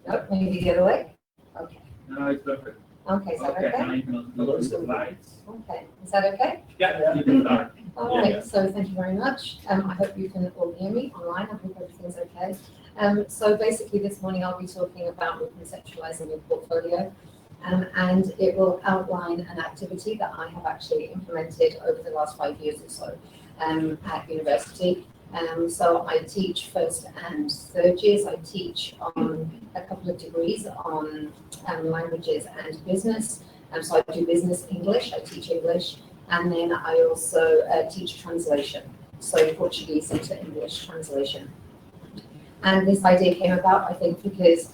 No, maybe the other way? Okay. No, it's perfect. Okay, is that okay? Now you can close the slides. Okay, is that okay? Yeah, you can start. All right, so thank you very much. I hope you can all hear me online. I hope everything's okay. So basically this morning I'll be talking about reconceptualizing your portfolio, and it will outline an activity that I have actually implemented over the last 5 years or so at university. So I teach first and third years. I teach on a couple of degrees on languages and business. So I do business English, I teach English, and then I also teach translation, so Portuguese into English translation. And this idea came about, I think, because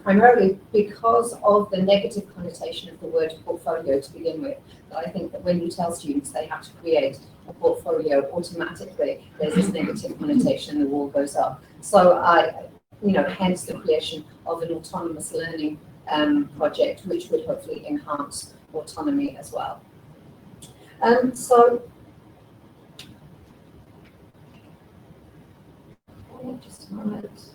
primarily because of the negative connotation of the word portfolio to begin with. But I think that when you tell students they have to create a portfolio, automatically there's this negative connotation, the wall goes up. So hence the creation of an autonomous learning project, which would hopefully enhance autonomy as well. Just a moment.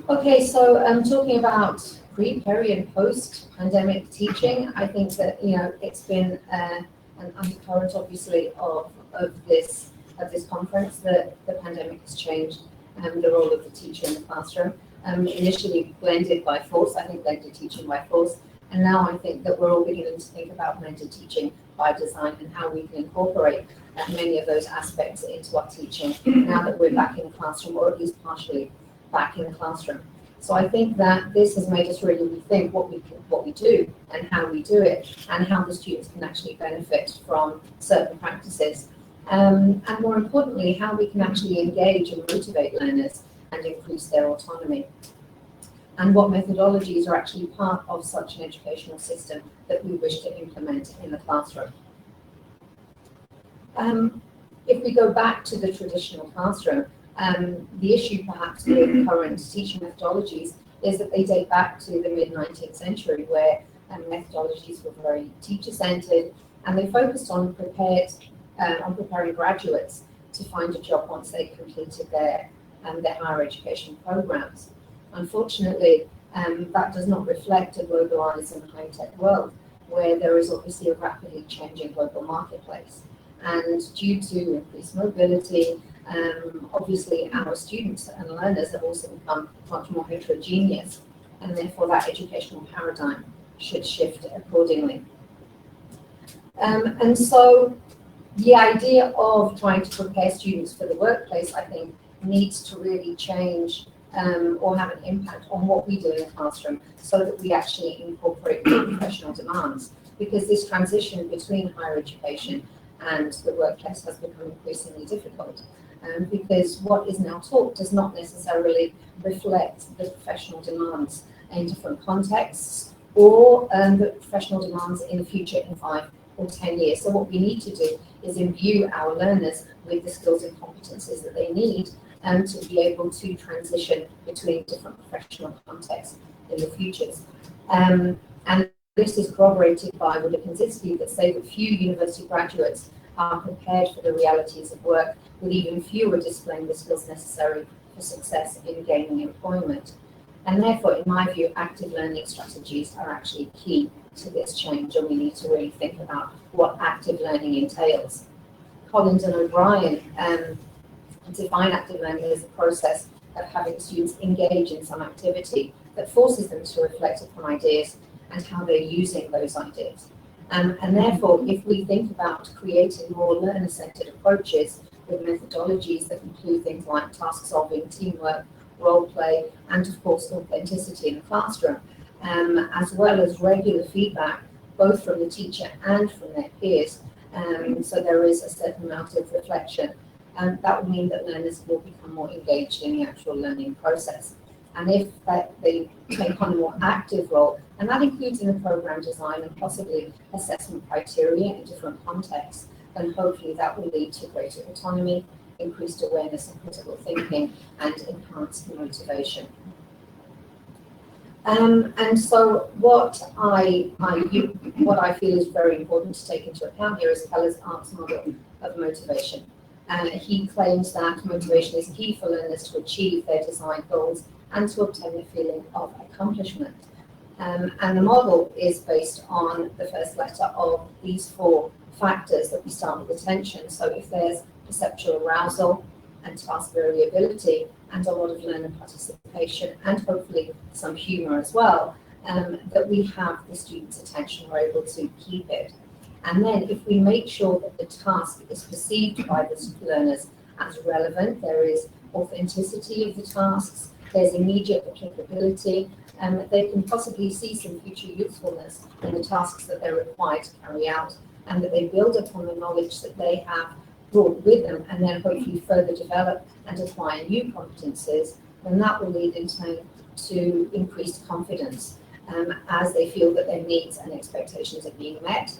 Okay, so talking about pre, peri, and post-pandemic teaching, I think that it's been an undercurrent, obviously, of this conference that the pandemic has changed the role of the teacher in the classroom. Initially blended by force, I think blended teaching by force, and now I think that we're all beginning to think about blended teaching by design and how we can incorporate many of those aspects into our teaching now that we're back in the classroom, or at least partially back in the classroom. So I think that this has made us really rethink what we do and how we do it, and how the students can actually benefit from certain practices. And more importantly, how we can actually engage and motivate learners and increase their autonomy. And what methodologies are actually part of such an educational system that we wish to implement in the classroom. If we go back to the traditional classroom, the issue perhaps with current teaching methodologies is that they date back to the mid-19th century, where methodologies were very teacher-centered, and they focused on preparing graduates to find a job once they completed their higher education programs. Unfortunately, that does not reflect a globalized and high-tech world, where there is obviously a rapidly changing global marketplace. And due to increased mobility, obviously our students and learners have also become much more heterogeneous, and therefore that educational paradigm should shift accordingly. And so the idea of trying to prepare students for the workplace, I think, needs to really change or have an impact on what we do in the classroom, so that we actually incorporate the professional demands, because this transition between higher education and the workplace has become increasingly difficult, because what is now taught does not necessarily reflect the professional demands in different contexts, or the professional demands in the future in 5 or 10 years. So what we need to do is imbue our learners with the skills and competencies that they need to be able to transition between different professional contexts in the futures. And this is corroborated by the Reconcept that say that few university graduates are prepared for the realities of work, with even fewer displaying the skills necessary for success in gaining employment. And therefore, in my view, active learning strategies are actually key to this change, and we need to really think about what active learning entails. Collins and O'Brien define active learning as a process of having students engage in some activity that forces them to reflect upon ideas and how they're using those ideas. And therefore, if we think about creating more learner-centered approaches with methodologies that include things like task solving, teamwork, role play, and of course authenticity in the classroom, as well as regular feedback, both from the teacher and from their peers, so there is a certain amount of reflection, and that will mean that learners will become more engaged in the actual learning process. And if they take on a more active role, and that includes in the program design and possibly assessment criteria in different contexts, then hopefully that will lead to greater autonomy, increased awareness and critical thinking, and enhanced motivation. And so what I feel is very important to take into account here is Kellers' ARCS model of motivation. He claims that motivation is key for learners to achieve their desired goals and to obtain a feeling of accomplishment. And the model is based on the first letter of these four factors that we start with attention. So if there's perceptual arousal and task variability and a lot of learner participation and hopefully some humour as well, that we have the student's attention, we're able to keep it. And then if we make sure that the task is perceived by the learners as relevant, there is authenticity of the tasks, there's immediate applicability, and they can possibly see some future usefulness in the tasks that they're required to carry out, and that they build upon the knowledge that they have brought with them and then hopefully further develop and acquire new competences, then that will lead in turn to increased confidence as they feel that their needs and expectations are being met,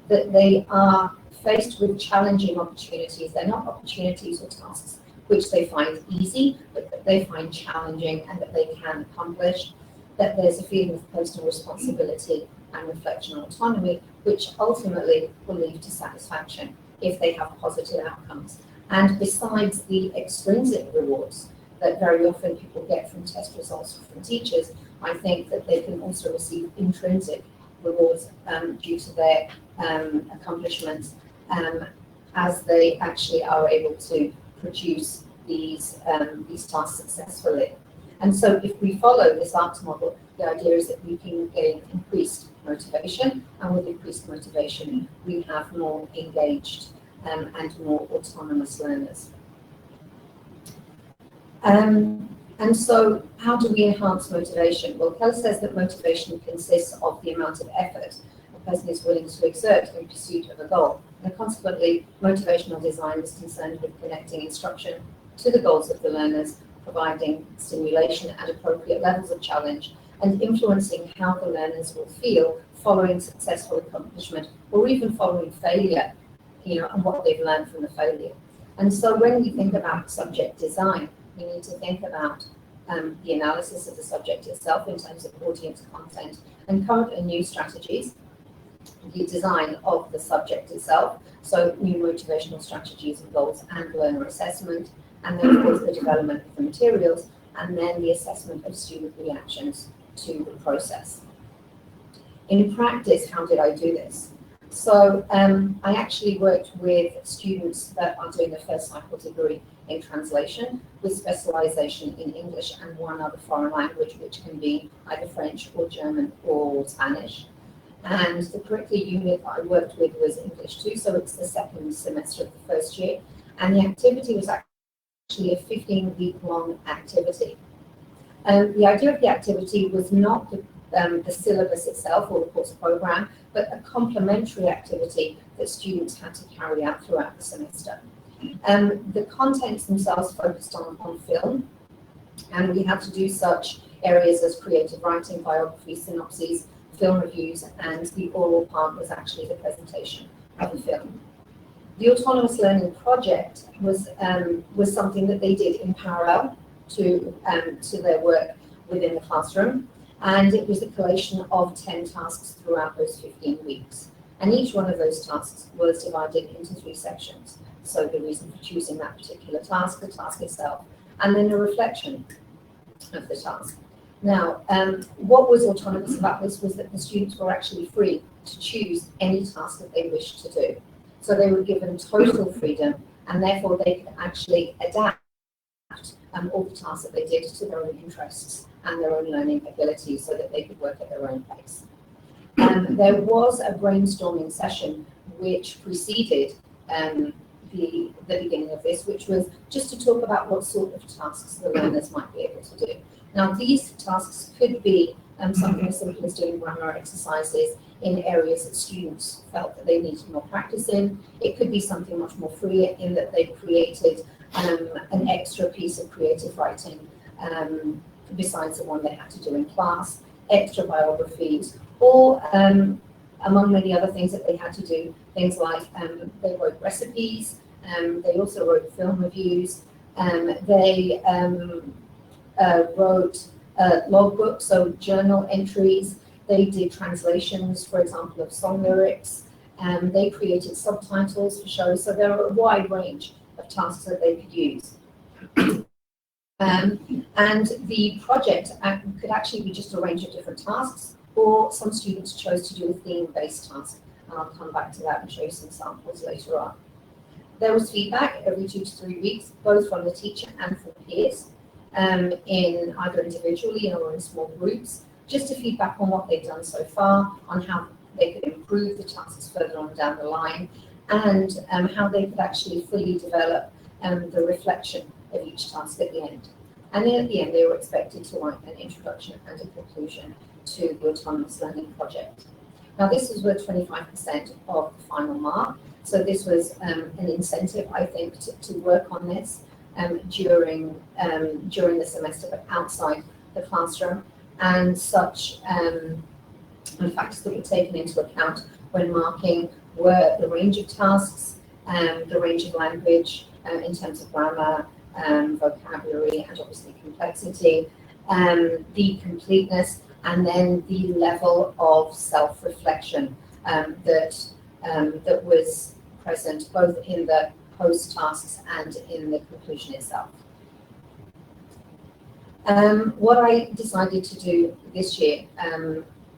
that they are faced with challenging opportunities. They're not opportunities or tasks which they find easy, but that they find challenging and that they can accomplish, that there's a feeling of personal responsibility and reflection and autonomy, which ultimately will lead to satisfaction if they have positive outcomes. And besides the extrinsic rewards that very often people get from test results from teachers, I think that they can also receive intrinsic rewards due to their accomplishments as they actually are able to produce these tasks successfully. And so if we follow this ARCS model, the idea is that we can gain increased motivation, and with increased motivation, we have more engaged and more autonomous learners. And so how do we enhance motivation? Well, Kellers says that motivation consists of the amount of effort a person is willing to exert in pursuit of a goal. And consequently, motivational design is concerned with connecting instruction to the goals of the learners, providing stimulation at appropriate levels of challenge, and influencing how the learners will feel following successful accomplishment or even following failure, and what they've learned from the failure. And so when we think about subject design, we need to think about the analysis of the subject itself in terms of audience content and current and new strategies, the design of the subject itself, so new motivational strategies and goals and learner assessment, and then of course the development of the materials, and then the assessment of student reactions to the process. In practice, how did I do this? So I actually worked with students that are doing a first cycle degree in translation with specialization in English and one other foreign language, which can be either French or German or Spanish. And the curricular unit that I worked with was English 2, so it's the second semester of the first year. And the activity was actually a 15-week-long activity. The idea of the activity was not the syllabus itself or the course program, but a complementary activity that students had to carry out throughout the semester. The contents themselves focused on film, and we had to do such areas as creative writing, biography, synopses, film reviews, and the oral part was actually the presentation of the film. The autonomous learning project was something that they did in parallel to their work within the classroom, and it was a collation of 10 tasks throughout those 15 weeks. And each one of those tasks was divided into 3 sections. So the reason for choosing that particular task, the task itself, and then a reflection of the task. Now, what was autonomous about this was that the students were actually free to choose any task that they wished to do. So they were given total freedom, and therefore they could actually adapt all the tasks that they did to their own interests and their own learning abilities so that they could work at their own pace. There was a brainstorming session which preceded the beginning of this, which was just to talk about what sort of tasks the learners might be able to do. Now, these tasks could be something as simple as doing grammar exercises in areas that students felt that they needed more practice in. It could be something much more free in that they created an extra piece of creative writing besides the one they had to do in class, extra biographies, or among many other things that they had to do, things like they wrote recipes, they also wrote film reviews, they wrote logbooks, so journal entries, they did translations, for example, of song lyrics, they created subtitles for shows, so there are a wide range of tasks that they could use. And the project could actually be just a range of different tasks, or some students chose to do a theme-based task. And I'll come back to that and show you some samples later on. There was feedback every 2 to 3 weeks, both from the teacher and from peers, in either individually or in small groups, just to feedback on what they've done so far, on how they could improve the tasks further on down the line, and how they could actually fully develop the reflection of each task at the end. And then at the end, they were expected to write an introduction and a conclusion to the autonomous learning project. Now, this was worth 25% of the final mark. So this was an incentive, I think, to work on this during the semester, but outside the classroom. And such factors that were taken into account when marking were the range of tasks, the range of language in terms of grammar, vocabulary, and obviously complexity, the completeness, and then the level of self-reflection that was present both in the post tasks and in the conclusion itself. What I decided to do this year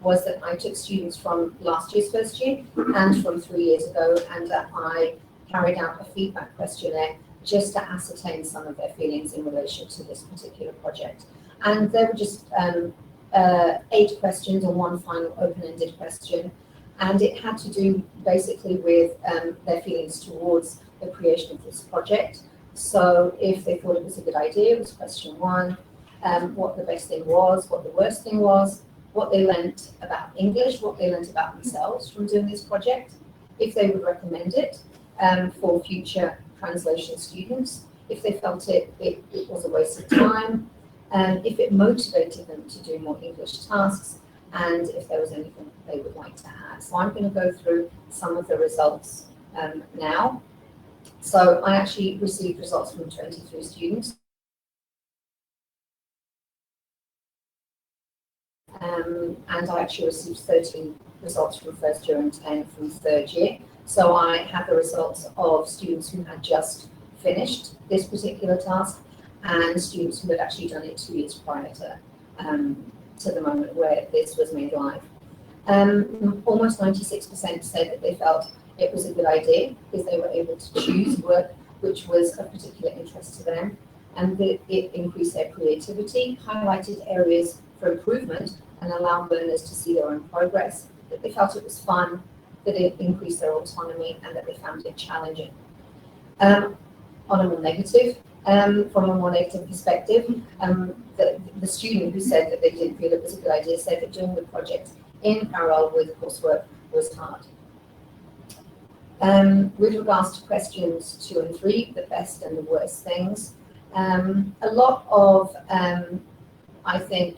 was that I took students from last year's first year and from 3 years ago, and that I carried out a feedback questionnaire just to ascertain some of their feelings in relation to this particular project. And there were just 8 questions and one final open-ended question, and it had to do basically with their feelings towards the creation of this project. So if they thought it was a good idea, it was question 1, what the best thing was, what the worst thing was, what they learnt about English, what they learnt about themselves from doing this project, if they would recommend it for future translation students, if they felt it was a waste of time, if it motivated them to do more English tasks, and if there was anything they would like to add. So I'm going to go through some of the results now. So I actually received results from 23 students. And I actually received 13 results from first year and 10 from third year. So I had the results of students who had just finished this particular task and students who had actually done it 2 years prior to the moment where this was made live. Almost 96% said that they felt it was a good idea because they were able to choose work which was of particular interest to them, and that it increased their creativity, highlighted areas for improvement, and allowed learners to see their own progress, that they felt it was fun, that it increased their autonomy, and that they found it challenging. On a more negative, from a more negative perspective, the student who said that they didn't feel it was a good idea said that doing the project in parallel with coursework was hard. With regards to questions 2 and 3, the best and the worst things, a lot of, I think,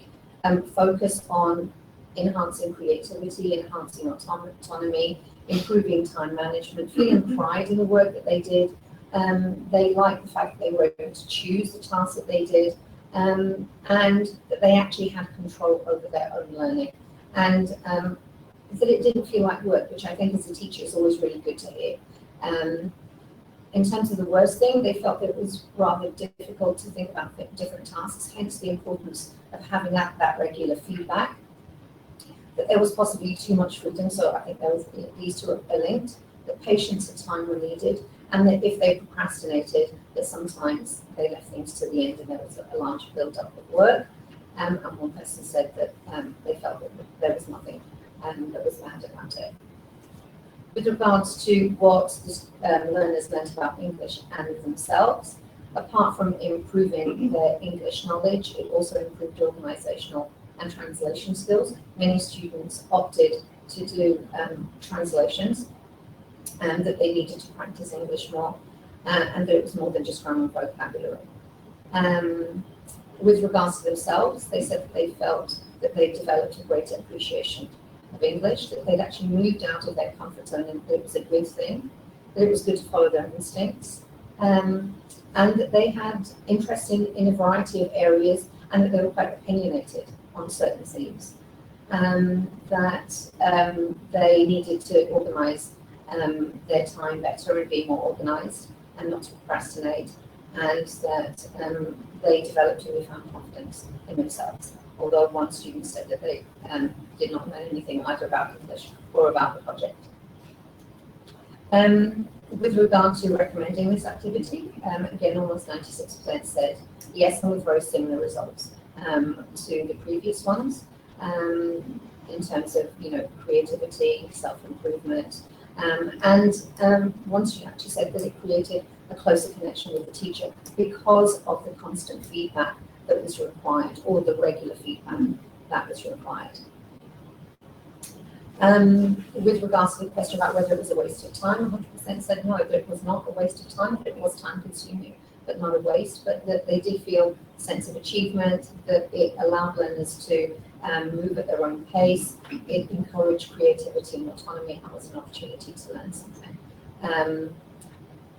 focus on enhancing creativity, enhancing autonomy, improving time management, feeling pride in the work that they did. They liked the fact that they were able to choose the tasks that they did, and that they actually had control over their own learning, and that it didn't feel like work, which I think as a teacher is always really good to hear. In terms of the worst thing, they felt that it was rather difficult to think about different tasks, hence the importance of having that regular feedback. That there was possibly too much freedom, so I think these two are linked, that patience and time were needed, and that if they procrastinated, that sometimes they left things to the end and there was a large build-up of work. And one person said that they felt that there was nothing that was bad about it. With regards to what the learners learned about English and themselves, apart from improving their English knowledge, it also improved organisational and translation skills. Many students opted to do translations, and that they needed to practice English more, and that it was more than just grammar and vocabulary. With regards to themselves, they said that they felt that they developed a greater appreciation of English, that they'd actually moved out of their comfort zone and that it was a good thing, that it was good to follow their instincts, and that they had interest in a variety of areas, and that they were quite opinionated on certain themes, that they needed to organise their time better and be more organised and not to procrastinate, and that they developed a newfound confidence in themselves. Although one student said that they did not know anything either about English or about the project. With regard to recommending this activity, again, almost 96% said yes, and with very similar results to the previous ones in terms of, creativity, self-improvement, and one student actually said that it created a closer connection with the teacher because of the constant feedback that was required, or the regular feedback that was required. With regards to the question about whether it was a waste of time, 100% said no, that it was not a waste of time, it was time consuming, but not a waste, but that they did feel a sense of achievement, that it allowed learners to move at their own pace, it encouraged creativity and autonomy, and was an opportunity to learn something.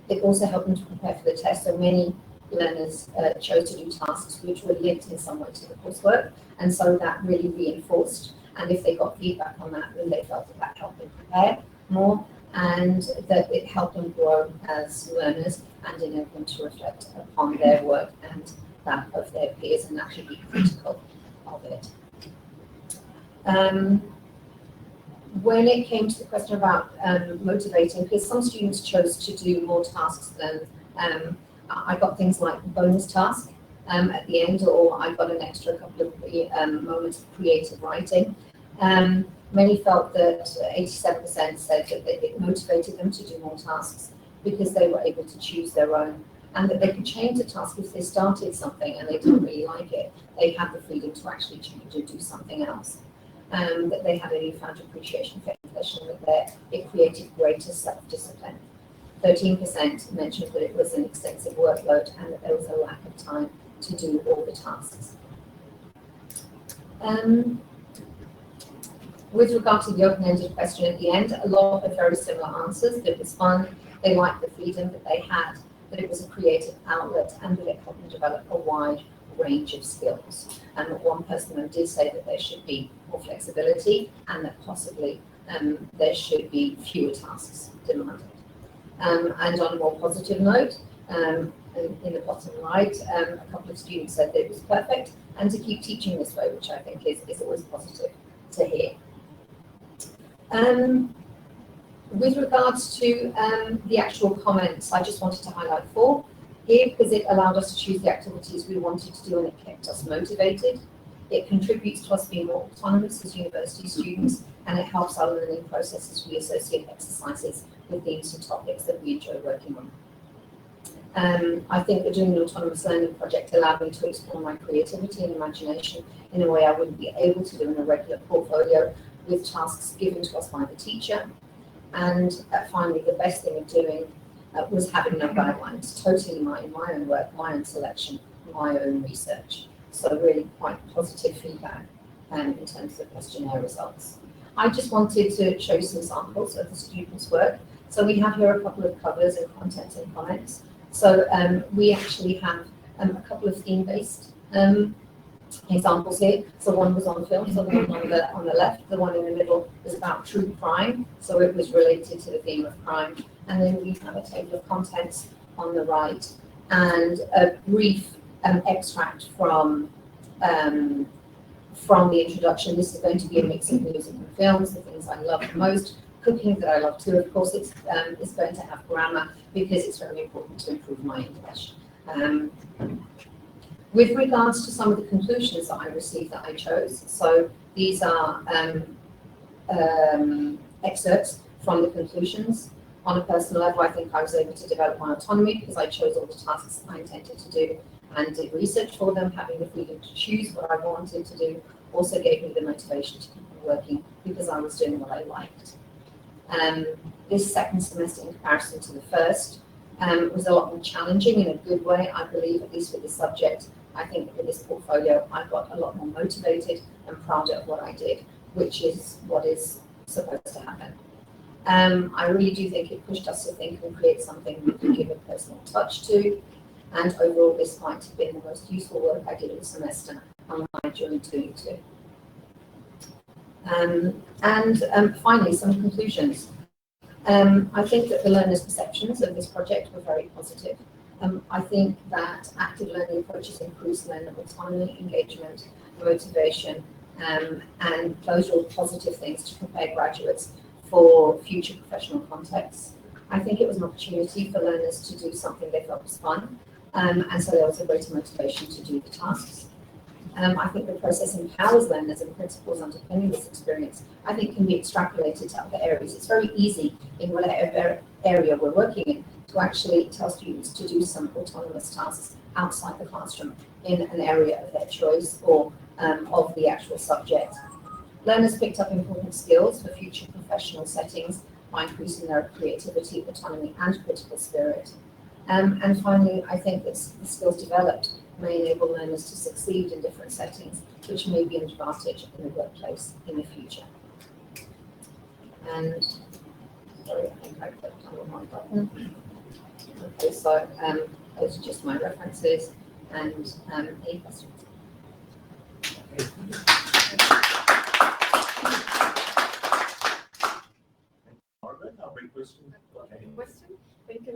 It also helped them to prepare for the test, so many learners chose to do tasks which were linked in some way to the coursework, and so that really reinforced. And if they got feedback on that, then they felt that that helped them prepare more, and that it helped them grow as learners and enabled them to reflect upon their work and that of their peers and actually be critical of it. When it came to the question about motivating, because some students chose to do more tasks than I got things like bonus task at the end, or I got an extra couple of moments of creative writing. Many felt that 87% said that it motivated them to do more tasks because they were able to choose their own, and that they could change the task if they started something and they didn't really like it. They had the freedom to actually change or do something else. That they had a newfound appreciation for English, and that it created greater self-discipline. 13% mentioned that it was an extensive workload and that there was a lack of time to do all the tasks. With regard to the open-ended question at the end, a lot of very similar answers. That it was fun, they liked the freedom that they had, that it was a creative outlet, and that it helped them develop a wide range of skills. And that one person did say that there should be more flexibility, and that possibly there should be fewer tasks demanded. And on a more positive note, in the bottom right, a couple of students said that it was perfect and to keep teaching this way, which I think is always positive to hear. With regards to the actual comments, I just wanted to highlight 4 here because it allowed us to choose the activities we wanted to do, and it kept us motivated. It contributes to us being more autonomous as university students, and it helps our learning process as we associate exercises with themes and topics that we enjoy working on. I think that doing an autonomous learning project allowed me to explore my creativity and imagination in a way I wouldn't be able to do in a regular portfolio with tasks given to us by the teacher. And finally, the best thing of doing was having no guidelines, totally in my own work, my own selection, my own research. So really quite positive feedback in terms of questionnaire results. I just wanted to show you some samples of the students' work. So we have here a couple of covers and contents and comments. So we actually have a couple of theme-based examples here. So one was on film, so the one on the left, the one in the middle was about true crime, so it was related to the theme of crime. And then we have a table of contents on the right and a brief extract from the introduction. This is going to be a mix of music and films, the things I love the most. Cooking that I love too, of course, it's going to have grammar because it's very important to improve my English. With regards to some of the conclusions that I received that I chose, so these are excerpts from the conclusions. On a personal level, I think I was able to develop my autonomy because I chose all the tasks I intended to do and did research for them. Having the freedom to choose what I wanted to do also gave me the motivation to keep working because I was doing what I liked. This second semester in comparison to the first was a lot more challenging in a good way, I believe, at least with the subject. I think that with this portfolio, I got a lot more motivated and prouder of what I did, which is what is supposed to happen. I really do think it pushed us to think and create something we could give a personal touch to. And overall, this might have been the most useful work I did all semester, and I enjoyed doing too. And finally, some conclusions. I think that the learners' perceptions of this project were very positive. I think that active learning approaches increase learner autonomy, engagement, motivation, and those are all positive things to prepare graduates for future professional contexts. I think it was an opportunity for learners to do something they felt was fun, and so there was a greater motivation to do the tasks. I think the process empowers learners, and principles underpinning this experience, I think, can be extrapolated to other areas. It's very easy in whatever area we're working in to actually tell students to do some autonomous tasks outside the classroom in an area of their choice or of the actual subject. Learners picked up important skills for future professional settings by increasing their creativity, autonomy, and critical spirit. And finally, I think that the skills developed may enable learners to succeed in different settings, which may be an advantage in the workplace in the future. And sorry, I think I clicked on the wrong button. Okay, so those are just my references, and any questions? Margaret, I'll bring question. Okay. Question? Thank you.